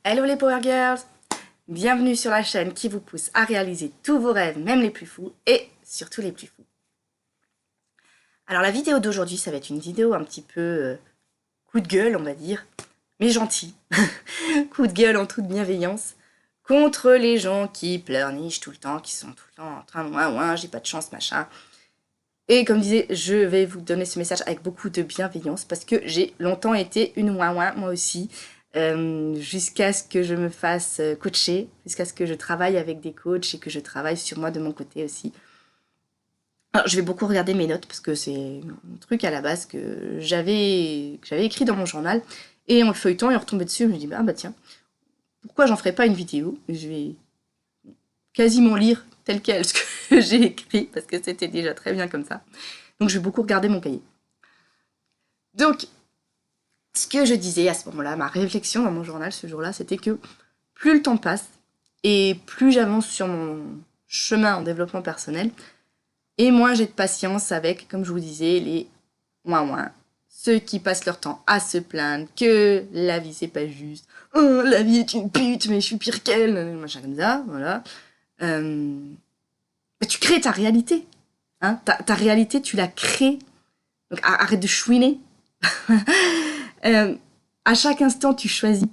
Hello les Power Girls! Bienvenue sur la chaîne qui vous pousse à réaliser tous vos rêves, même les plus fous, et surtout les plus fous. Alors la vidéo d'aujourd'hui, ça va être une vidéo un petit peu coup de gueule, on va dire, mais gentil. Coup de gueule en toute bienveillance, contre les gens qui pleurnichent tout le temps, qui sont tout le temps en train de ouin, j'ai pas de chance, machin. Et comme disait, je vais vous donner ce message avec beaucoup de bienveillance, parce que j'ai longtemps été une ouin moi aussi. Jusqu'à ce que je me fasse coacher, jusqu'à ce que je travaille avec des coachs et que je travaille sur moi de mon côté aussi. Alors, je vais beaucoup regarder mes notes parce que c'est un truc à la base que j'avais écrit dans mon journal, et en le feuilletant et en retombant dessus, je me dis bah tiens, pourquoi j'en ferais pas une vidéo? Je vais quasiment lire tel quel ce que j'ai écrit parce que c'était déjà très bien comme ça. Donc je vais beaucoup regarder mon cahier. Donc ce que je disais à ce moment-là, ma réflexion dans mon journal ce jour-là, c'était que plus le temps passe et plus j'avance sur mon chemin en développement personnel, et moins j'ai de patience avec, comme je vous disais, les ouin-ouin, ceux qui passent leur temps à se plaindre que la vie c'est pas juste, oh la vie est une pute mais je suis pire qu'elle, machin comme ça, voilà. Bah, tu crées ta réalité, hein, ta réalité tu la crées, donc arrête de chouiner. À chaque instant, tu choisis.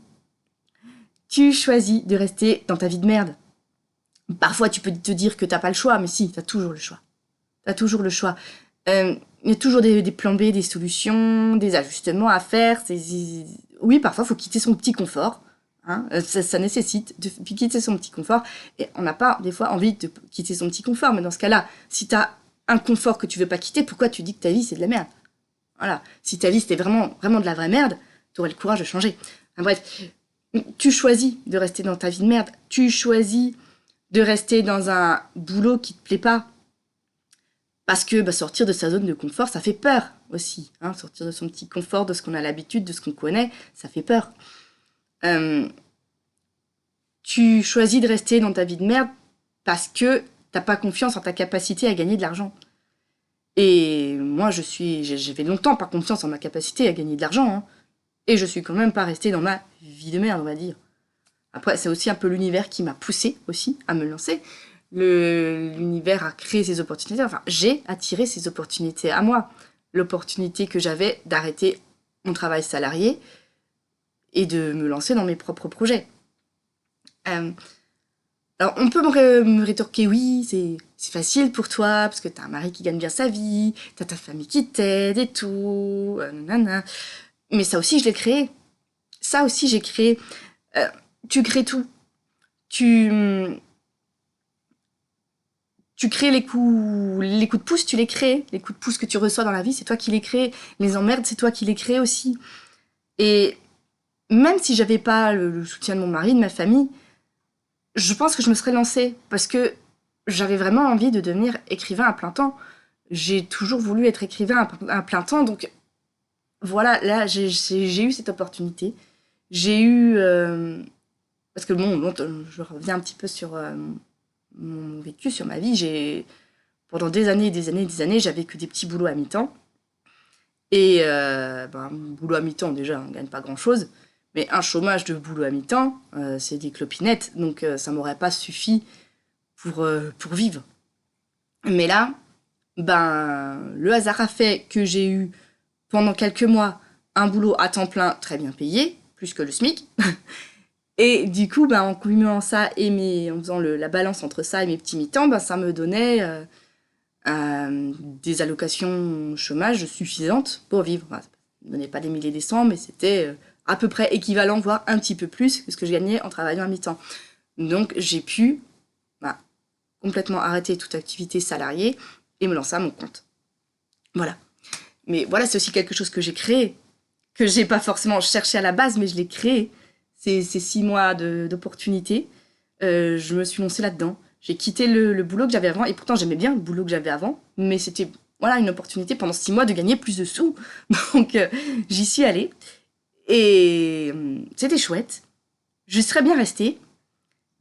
Tu choisis de rester dans ta vie de merde. Parfois, tu peux te dire que t'as pas le choix, mais si, t'as toujours le choix. T'as toujours le choix. Il y a toujours des plans B, des solutions, des ajustements à faire. Oui, parfois, il faut quitter son petit confort. Hein, ça nécessite de quitter son petit confort. Et on n'a pas, des fois, envie de quitter son petit confort. Mais dans ce cas-là, si t'as un confort que tu veux pas quitter, pourquoi tu dis que ta vie, c'est de la merde? Voilà. Si ta vie, c'était vraiment, vraiment de la vraie merde, t'aurais le courage de changer. Enfin, bref, tu choisis de rester dans ta vie de merde. Tu choisis de rester dans un boulot qui te plaît pas. Parce que sortir de sa zone de confort, ça fait peur aussi. Hein, sortir de son petit confort, de ce qu'on a l'habitude, de ce qu'on connaît, ça fait peur. Tu choisis de rester dans ta vie de merde parce que t'as pas confiance en ta capacité à gagner de l'argent. Et moi, j'avais longtemps pas confiance en ma capacité à gagner de l'argent. Hein, et je suis quand même pas restée dans ma vie de merde, on va dire. Après, c'est aussi un peu l'univers qui m'a poussée aussi à me lancer. L'univers a créé ces opportunités. Enfin, j'ai attiré ces opportunités à moi. L'opportunité que j'avais d'arrêter mon travail salarié et de me lancer dans mes propres projets. Alors, on peut me rétorquer, oui, c'est facile pour toi, parce que t'as un mari qui gagne bien sa vie, t'as ta famille qui t'aide et tout, nanana. Mais ça aussi, je l'ai créé. Ça aussi, j'ai créé. Tu crées tout. Tu crées les coups de pouce, tu les crées. Les coups de pouce que tu reçois dans la vie, c'est toi qui les crées. Les emmerdes, c'est toi qui les crées aussi. Et même si j'avais pas le soutien de mon mari, de ma famille, je pense que je me serais lancée. Parce que j'avais vraiment envie de devenir écrivain à plein temps. J'ai toujours voulu être écrivain à plein temps. Donc voilà, là, j'ai eu cette opportunité. J'ai eu... parce que bon, je reviens un petit peu sur mon vécu, sur ma vie. Pendant des années, j'avais que des petits boulots à mi-temps. Et boulot à mi-temps, déjà, on gagne pas grand-chose. Mais un chômage de boulot à mi-temps, c'est des clopinettes. Donc ça m'aurait pas suffi pour vivre. Mais là, le hasard a fait que j'ai eu, pendant quelques mois, un boulot à temps plein très bien payé, plus que le SMIC. Et du coup, en cumulant ça et en faisant la balance entre ça et mes petits mi-temps, ça me donnait des allocations chômage suffisantes pour vivre. Ça ne donnait pas des milliers des cents, mais c'était à peu près équivalent, voire un petit peu plus que ce que je gagnais en travaillant à mi-temps. Donc j'ai pu complètement arrêter toute activité salariée et me lancer à mon compte. Voilà. Mais voilà, c'est aussi quelque chose que j'ai créé, que j'ai pas forcément cherché à la base, mais je l'ai créé. Ces 6 mois d'opportunité, je me suis lancée là-dedans. J'ai quitté le boulot que j'avais avant, et pourtant j'aimais bien le boulot que j'avais avant, mais c'était une opportunité pendant 6 mois de gagner plus de sous. Donc j'y suis allée, et c'était chouette. Je serais bien restée,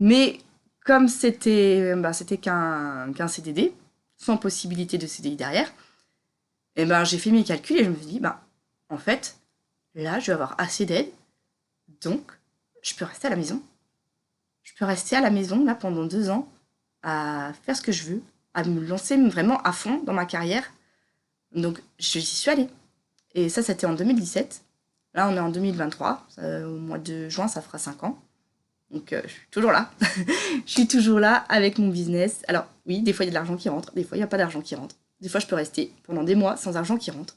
mais comme c'était qu'un CDD, sans possibilité de CDI derrière, j'ai fait mes calculs et je me suis dit, en fait, là, je vais avoir assez d'aide, donc je peux rester à la maison. Je peux rester à la maison, là, pendant 2 ans, à faire ce que je veux, à me lancer vraiment à fond dans ma carrière. Donc, j'y suis allée. Et ça, c'était en 2017. Là, on est en 2023. Au mois de juin, ça fera 5 ans. Donc, je suis toujours là. Je suis toujours là avec mon business. Alors, oui, des fois, il y a de l'argent qui rentre. Des fois, il n'y a pas d'argent qui rentre. Des fois, je peux rester pendant des mois sans argent qui rentre.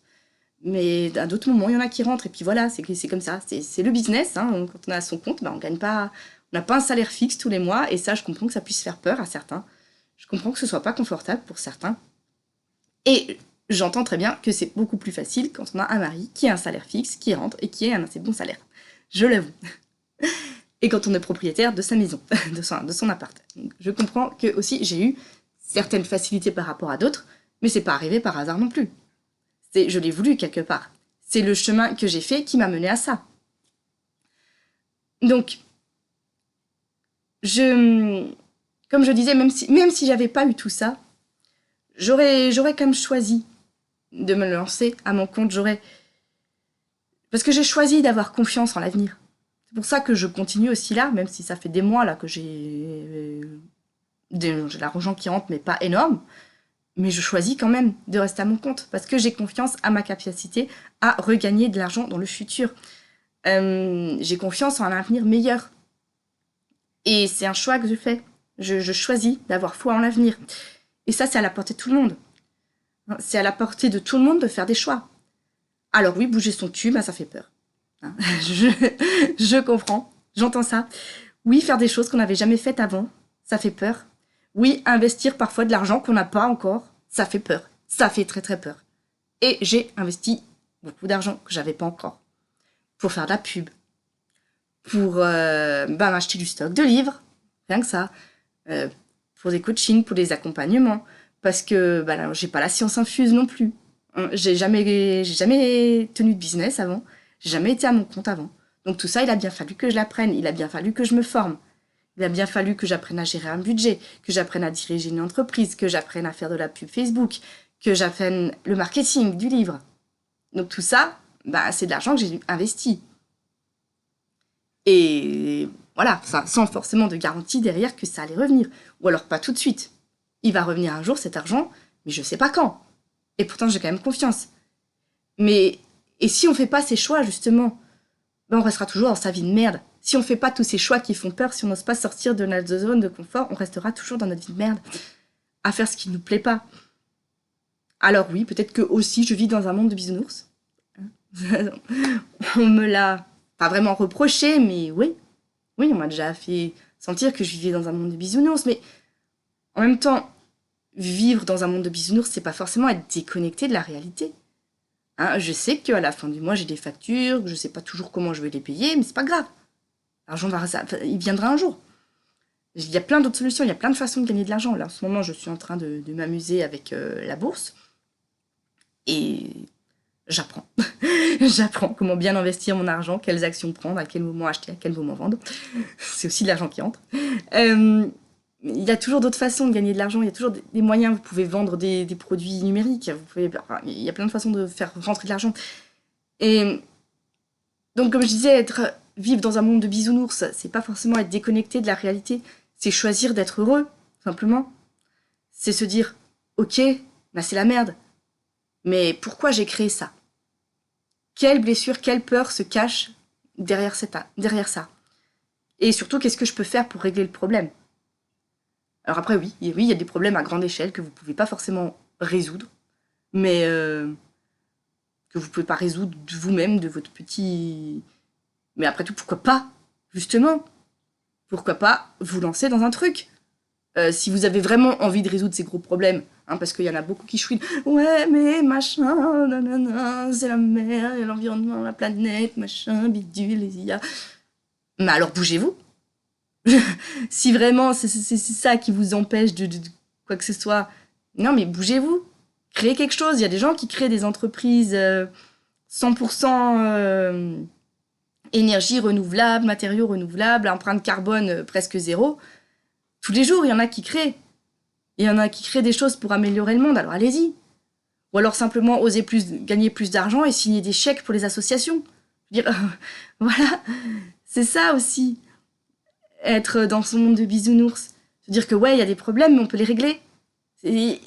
Mais à d'autres moments, il y en a qui rentrent. Et puis voilà, c'est comme ça. C'est le business. Hein. Quand on a son compte, on gagne pas... On n'a pas un salaire fixe tous les mois. Et ça, je comprends que ça puisse faire peur à certains. Je comprends que ce soit pas confortable pour certains. Et j'entends très bien que c'est beaucoup plus facile quand on a un mari qui a un salaire fixe, qui rentre et qui a un assez bon salaire. Je l'avoue. Et quand on est propriétaire de sa maison, de son appart. Donc, je comprends que aussi j'ai eu certaines facilités par rapport à d'autres, mais c'est pas arrivé par hasard non plus. Je l'ai voulu quelque part. C'est le chemin que j'ai fait qui m'a mené à ça. Donc, comme je disais, même si j'avais pas eu tout ça, j'aurais quand même choisi de me lancer à mon compte. Parce que j'ai choisi d'avoir confiance en l'avenir. C'est pour ça que je continue aussi là, même si ça fait des mois là que j'ai l'argent qui rentre, mais pas énorme. Mais je choisis quand même de rester à mon compte, parce que j'ai confiance à ma capacité à regagner de l'argent dans le futur. J'ai confiance en un avenir meilleur. Et c'est un choix que je fais. Je choisis d'avoir foi en l'avenir. Et ça, c'est à la portée de tout le monde. C'est à la portée de tout le monde de faire des choix. Alors oui, bouger son cul, ça fait peur. Je comprends, j'entends ça. Oui, faire des choses qu'on n'avait jamais faites avant, ça fait peur. Oui, investir parfois de l'argent qu'on n'a pas encore, ça fait peur. Ça fait très très peur. Et j'ai investi beaucoup d'argent que j'avais pas encore. Pour faire de la pub. Pour acheter du stock de livres. Rien que ça. Pour des coachings, pour des accompagnements. Parce que j'ai pas la science infuse non plus. J'ai jamais tenu de business avant. J'ai jamais été à mon compte avant. Donc tout ça, il a bien fallu que je l'apprenne. Il a bien fallu que je me forme. Il a bien fallu que j'apprenne à gérer un budget, que j'apprenne à diriger une entreprise, que j'apprenne à faire de la pub Facebook, que j'apprenne le marketing du livre. Donc tout ça, c'est de l'argent que j'ai investi. Et voilà, ça, sans forcément de garantie derrière que ça allait revenir. Ou alors pas tout de suite. Il va revenir un jour cet argent, mais je sais pas quand. Et pourtant j'ai quand même confiance. Et si on fait pas ces choix justement, on restera toujours dans sa vie de merde. Si on fait pas tous ces choix qui font peur, si on n'ose pas sortir de notre zone de confort, on restera toujours dans notre vie de merde, à faire ce qui nous plaît pas. Alors oui, peut-être que aussi je vis dans un monde de bisounours. On me l'a pas vraiment reproché, mais oui, on m'a déjà fait sentir que je vivais dans un monde de bisounours, mais en même temps, vivre dans un monde de bisounours, c'est pas forcément être déconnecté de la réalité. Je sais qu'à la fin du mois, j'ai des factures, que je sais pas toujours comment je vais les payer, mais c'est pas grave. L'argent, il viendra un jour. Il y a plein d'autres solutions, il y a plein de façons de gagner de l'argent. Là, en ce moment, je suis en train de m'amuser avec la bourse. Et j'apprends. J'apprends comment bien investir mon argent, quelles actions prendre, à quel moment acheter, à quel moment vendre. C'est aussi de l'argent qui entre. Il y a toujours d'autres façons de gagner de l'argent, il y a toujours des moyens. Vous pouvez vendre des produits numériques, il y a plein de façons de faire rentrer de l'argent. Et donc, comme je disais, vivre dans un monde de bisounours, c'est pas forcément être déconnecté de la réalité, c'est choisir d'être heureux, simplement. C'est se dire, ok, c'est la merde, mais pourquoi j'ai créé ça? Quelle blessure, quelle peur se cache derrière ça? Et surtout, qu'est-ce que je peux faire pour régler le problème? Alors après, oui, il y a des problèmes à grande échelle que vous pouvez pas forcément résoudre, mais que vous pouvez pas résoudre de vous-même, de votre petit... Mais après tout, pourquoi pas, justement? Pourquoi pas vous lancer dans un truc? Si vous avez vraiment envie de résoudre ces gros problèmes, parce qu'il y en a beaucoup qui chouinent, ouais, mais machin, nanana, c'est la mer, l'environnement, la planète, machin, bidule, les IA. Mais alors bougez-vous. Si vraiment c'est ça qui vous empêche de quoi que ce soit, non mais bougez-vous. Créez quelque chose. Il y a des gens qui créent des entreprises 100% énergie renouvelable, matériaux renouvelables, empreinte carbone presque zéro. Tous les jours, il y en a qui créent. Il y en a qui créent des choses pour améliorer le monde, alors allez-y. Ou alors simplement oser gagner plus d'argent et signer des chèques pour les associations. Je veux dire, voilà, c'est ça aussi. être dans son monde de bisounours. Se dire que ouais, il y a des problèmes, mais on peut les régler. Je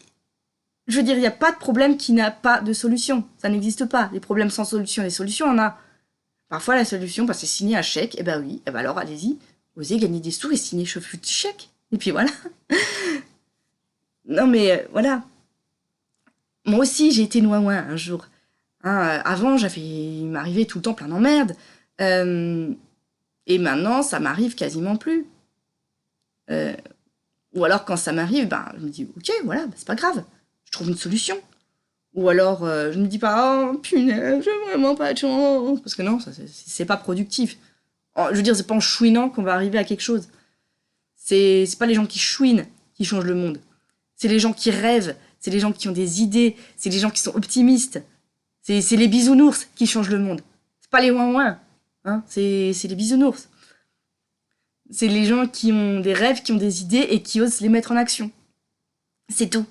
veux dire, il n'y a pas de problème qui n'a pas de solution. Ça n'existe pas. Les problèmes sans solution, les solutions, on a. Parfois, la solution, bah, c'est signer un chèque. Eh ben oui, eh ben alors allez-y, osez gagner des sous et signer ce petit chèque. Et puis voilà. Non mais voilà. Moi aussi, j'ai été ouin un jour. Hein, avant, il m'arrivait tout le temps plein d'emmerdes. Et maintenant, ça m'arrive quasiment plus. Ou alors, quand ça m'arrive, ben, je me dis, ok, voilà, ben, c'est pas grave. Je trouve une solution. Ou alors, je me dis pas, oh punaise, j'ai vraiment pas de chance. Parce que non, c'est pas productif. Je veux dire, c'est pas en chouinant qu'on va arriver à quelque chose. C'est pas les gens qui chouinent qui changent le monde. C'est les gens qui rêvent, c'est les gens qui ont des idées, c'est les gens qui sont optimistes. C'est les bisounours qui changent le monde. C'est pas les ouin-ouin, hein, c'est les bisounours. C'est les gens qui ont des rêves, qui ont des idées et qui osent les mettre en action. C'est tout.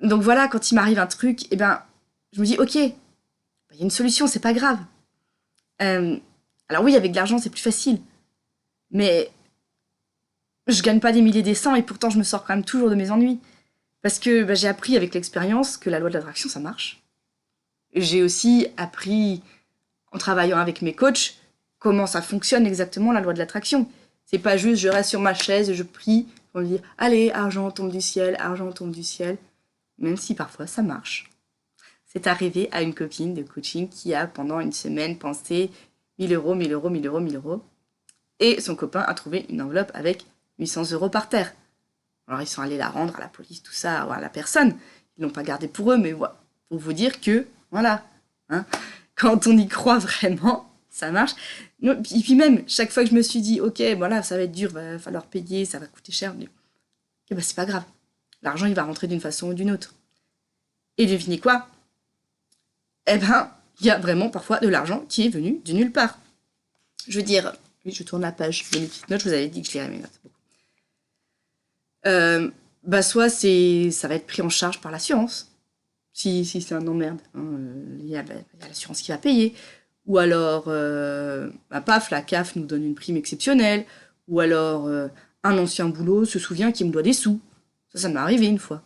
Donc voilà, quand il m'arrive un truc, eh ben, je me dis, ok, il y a une solution, c'est pas grave. Alors oui, avec de l'argent, c'est plus facile. Mais je gagne pas des milliers des cents et pourtant je me sors quand même toujours de mes ennuis. Parce que bah, j'ai appris avec l'expérience que la loi de l'attraction, ça marche. J'ai aussi appris, en travaillant avec mes coachs, comment ça fonctionne exactement, la loi de l'attraction. C'est pas juste je reste sur ma chaise et je prie pour me dire « Allez, argent tombe du ciel, argent tombe du ciel ». Même si parfois ça marche. C'est arrivé à une copine de coaching qui a pendant une semaine pensé 1000 euros, 1000 euros, 1000 euros, 1000 euros. Et son copain a trouvé une enveloppe avec 800 euros par terre. Alors ils sont allés la rendre à la police, tout ça, à la personne. Ils l'ont pas gardée pour eux, mais voilà. Pour vous dire que, voilà, hein, quand on y croit vraiment, ça marche. Et puis même, chaque fois que je me suis dit, ok, voilà, ça va être dur, va falloir payer, ça va coûter cher, mais ben, c'est pas grave. L'argent, il va rentrer d'une façon ou d'une autre. Et devinez quoi? Eh ben, il y a vraiment parfois de l'argent qui est venu de nulle part. Je veux dire, oui, je tourne la page, je mets une petite note, je vous avais dit que je lirais mes notes. Bah soit ça va être pris en charge par l'assurance, si c'est un emmerde. Hein, y a l'assurance qui va payer. Ou alors, bah, paf, la CAF nous donne une prime exceptionnelle. Ou alors, un ancien boulot se souvient qu'il me doit des sous. Ça m'est arrivé une fois.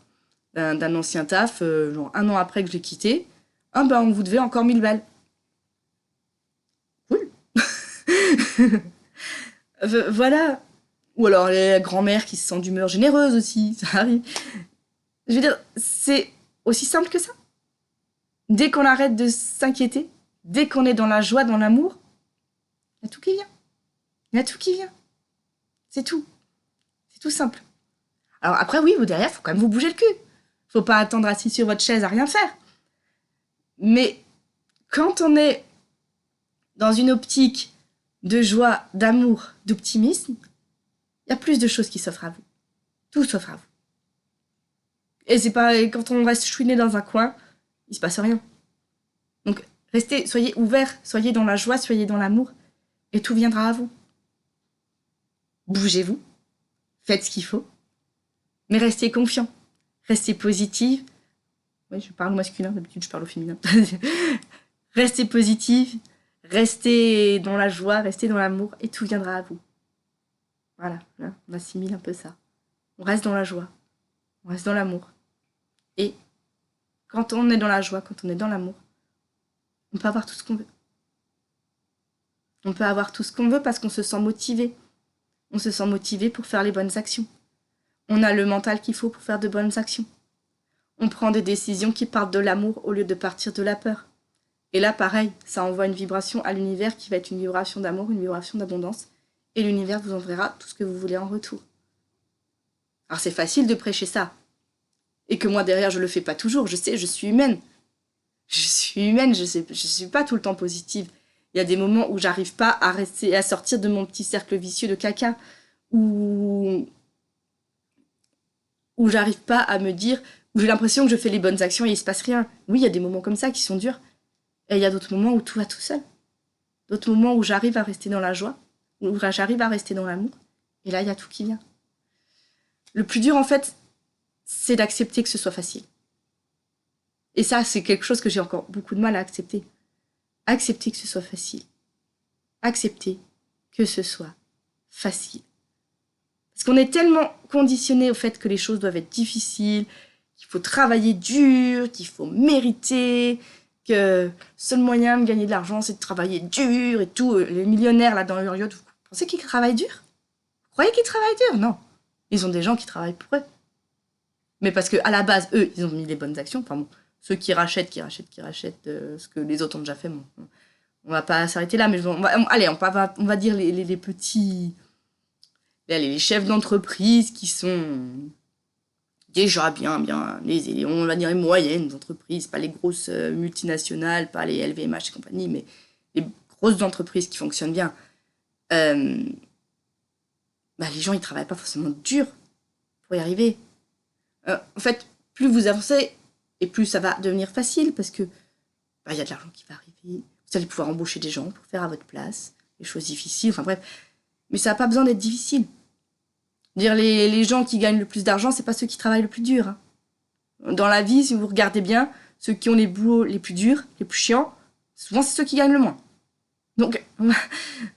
D'un ancien taf, genre 1 an après que j'ai quitté, ah bah on vous devait encore 1000 balles. Cool. Voilà. Ou alors les grand-mères qui se sentent d'humeur généreuse aussi, ça arrive. Je veux dire, c'est aussi simple que ça. Dès qu'on arrête de s'inquiéter, dès qu'on est dans la joie, dans l'amour, il y a tout qui vient. Il y a tout qui vient. C'est tout. C'est tout simple. Alors après, oui, vous derrière, faut quand même vous bouger le cul. Faut pas attendre assis sur votre chaise à rien faire. Mais quand on est dans une optique de joie, d'amour, d'optimisme, il y a plus de choses qui s'offrent à vous. Tout s'offre à vous. Et c'est pas quand on reste chouiné dans un coin, il se passe rien. Donc restez, soyez ouverts, soyez dans la joie, soyez dans l'amour, et tout viendra à vous. Bougez-vous, faites ce qu'il faut, mais restez confiants, restez positive. Oui, je parle au masculin, d'habitude je parle au féminin. Restez positive, restez dans la joie, restez dans l'amour, et tout viendra à vous. Voilà, là, on assimile un peu ça. On reste dans la joie, on reste dans l'amour. Et quand on est dans la joie, quand on est dans l'amour, on peut avoir tout ce qu'on veut. On peut avoir tout ce qu'on veut parce qu'on se sent motivé. On se sent motivé pour faire les bonnes actions. On a le mental qu'il faut pour faire de bonnes actions. On prend des décisions qui partent de l'amour au lieu de partir de la peur. Et là, pareil, ça envoie une vibration à l'univers qui va être une vibration d'amour, une vibration d'abondance. Et l'univers vous enverra tout ce que vous voulez en retour. Alors c'est facile de prêcher ça. Et que moi, derrière, je le fais pas toujours. Je sais, je suis humaine. Je suis humaine, je suis pas tout le temps positive. Il y a des moments où j'arrive pas à rester, à sortir de mon petit cercle vicieux de caca. Où j'arrive pas à me dire, où j'ai l'impression que je fais les bonnes actions et il se passe rien. Oui, il y a des moments comme ça qui sont durs. Et il y a d'autres moments où tout va tout seul. D'autres moments où j'arrive à rester dans la joie, où j'arrive à rester dans l'amour. Et là, il y a tout qui vient. Le plus dur, en fait, c'est d'accepter que ce soit facile. Et ça, c'est quelque chose que j'ai encore beaucoup de mal à accepter. Accepter que ce soit facile. Accepter que ce soit facile. Parce qu'on est tellement conditionné au fait que les choses doivent être difficiles, qu'il faut travailler dur, qu'il faut mériter, que le seul moyen de gagner de l'argent, c'est de travailler dur et tout. Les millionnaires, là, dans leur yacht, vous pensez qu'ils travaillent dur? Vous croyez qu'ils travaillent dur? Non. Ils ont des gens qui travaillent pour eux. Mais parce qu'à la base, eux, ils ont mis les bonnes actions. Enfin bon, ceux qui rachètent ce que les autres ont déjà fait. Bon, on va pas s'arrêter là, mais allez, on va dire les petits... les chefs d'entreprise qui sont déjà bien aisés. On va dire les moyennes entreprises, pas les grosses multinationales, pas les LVMH et compagnie, mais les grosses entreprises qui fonctionnent bien. Les gens, ils travaillent pas forcément dur pour y arriver. En fait, plus vous avancez, et plus ça va devenir facile, parce que y a de l'argent qui va arriver. Vous allez pouvoir embaucher des gens pour faire à votre place les choses difficiles, enfin bref. Mais ça n'a pas besoin d'être difficile. Dire les gens qui gagnent le plus d'argent, c'est pas ceux qui travaillent le plus dur. Hein. Dans la vie, si vous regardez bien, ceux qui ont les boulots les plus durs, les plus chiants, souvent c'est ceux qui gagnent le moins. Donc,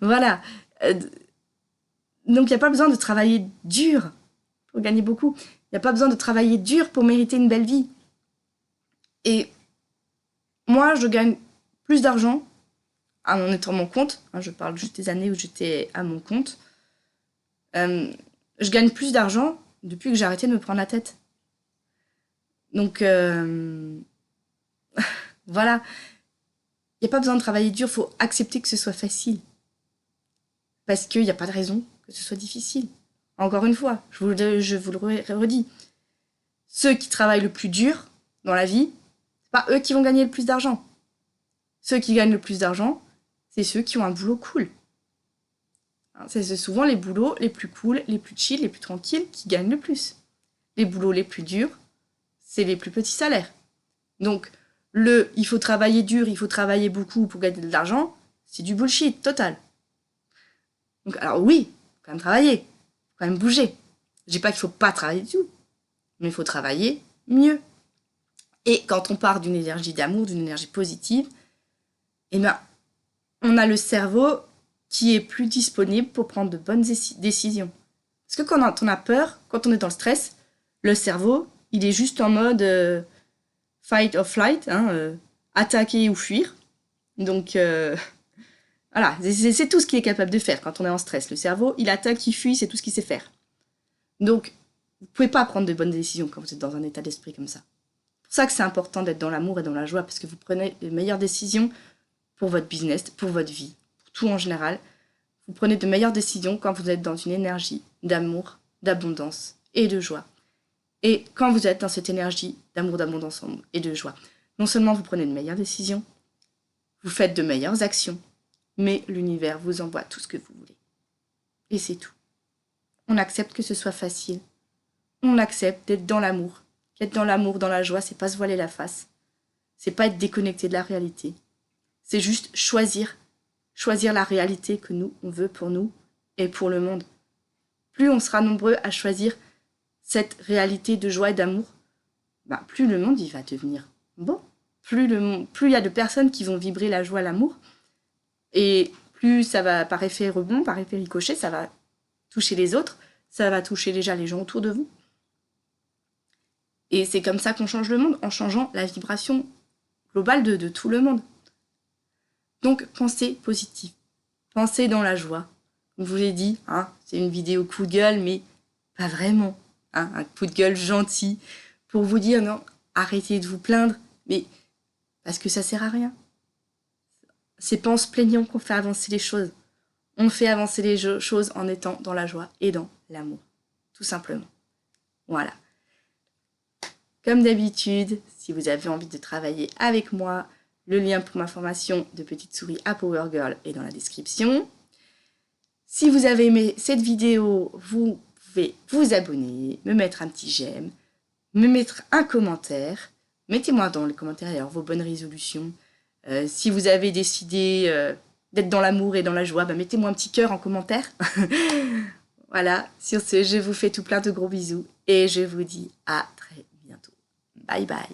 voilà. Donc, il n'y a pas besoin de travailler dur pour gagner beaucoup. Il n'y a pas besoin de travailler dur pour mériter une belle vie. Et moi, je gagne plus d'argent en étant à mon compte. Hein, je parle juste des années où j'étais à mon compte. Je gagne plus d'argent depuis que j'ai arrêté de me prendre la tête. Donc, voilà. Il n'y a pas besoin de travailler dur, il faut accepter que ce soit facile. Parce qu'il n'y a pas de raison que ce soit difficile. Encore une fois, je vous le redis. Ceux qui travaillent le plus dur dans la vie, c'est pas eux qui vont gagner le plus d'argent. Ceux qui gagnent le plus d'argent, c'est ceux qui ont un boulot cool. C'est souvent les boulots les plus cool, les plus chill, les plus tranquilles qui gagnent le plus. Les boulots les plus durs, c'est les plus petits salaires. Donc, il faut travailler dur, il faut travailler beaucoup pour gagner de l'argent, c'est du bullshit total. Donc, alors oui, il faut quand même travailler, il faut quand même bouger. Je dis pas qu'il faut pas travailler du tout, mais il faut travailler mieux. Et quand on part d'une énergie d'amour, d'une énergie positive, on a le cerveau qui est plus disponible pour prendre de bonnes décisions. Parce que quand on a peur, quand on est dans le stress, le cerveau, il est juste en mode fight or flight, attaquer ou fuir. Donc, voilà, c'est tout ce qu'il est capable de faire quand on est en stress. Le cerveau, il attaque, il fuit, c'est tout ce qu'il sait faire. Donc, vous ne pouvez pas prendre de bonnes décisions quand vous êtes dans un état d'esprit comme ça. C'est pour ça que c'est important d'être dans l'amour et dans la joie, parce que vous prenez les meilleures décisions pour votre business, pour votre vie, pour tout en général. Vous prenez de meilleures décisions quand vous êtes dans une énergie d'amour, d'abondance et de joie. Et quand vous êtes dans cette énergie d'amour, d'abondance et de joie, non seulement vous prenez de meilleures décisions, vous faites de meilleures actions, mais l'univers vous envoie tout ce que vous voulez. Et c'est tout. On accepte que ce soit facile. On accepte d'être dans l'amour. Être dans l'amour, dans la joie, c'est pas se voiler la face. C'est pas être déconnecté de la réalité. C'est juste choisir la réalité que nous, on veut pour nous et pour le monde. Plus on sera nombreux à choisir cette réalité de joie et d'amour, plus le monde il va devenir bon. Plus il y a de personnes qui vont vibrer la joie, l'amour, et plus ça va, par effet rebond, par effet ricochet, ça va toucher les autres, ça va toucher déjà les gens autour de vous. Et c'est comme ça qu'on change le monde, en changeant la vibration globale de tout le monde. Donc, pensez positif. Pensez dans la joie. Comme je vous l'ai dit, c'est une vidéo coup de gueule, mais pas vraiment. Un coup de gueule gentil pour vous dire non, arrêtez de vous plaindre, mais parce que ça sert à rien. C'est pas en se plaignant qu'on fait avancer les choses. On fait avancer les choses en étant dans la joie et dans l'amour. Tout simplement. Voilà. Comme d'habitude, si vous avez envie de travailler avec moi, le lien pour ma formation de Petite Souris à Power Girl est dans la description. Si vous avez aimé cette vidéo, vous pouvez vous abonner, me mettre un petit j'aime, me mettre un commentaire. Mettez-moi dans les commentaires d'ailleurs vos bonnes résolutions. Si vous avez décidé d'être dans l'amour et dans la joie, mettez-moi un petit cœur en commentaire. Voilà, sur ce, je vous fais tout plein de gros bisous et je vous dis à très bientôt. Bye bye.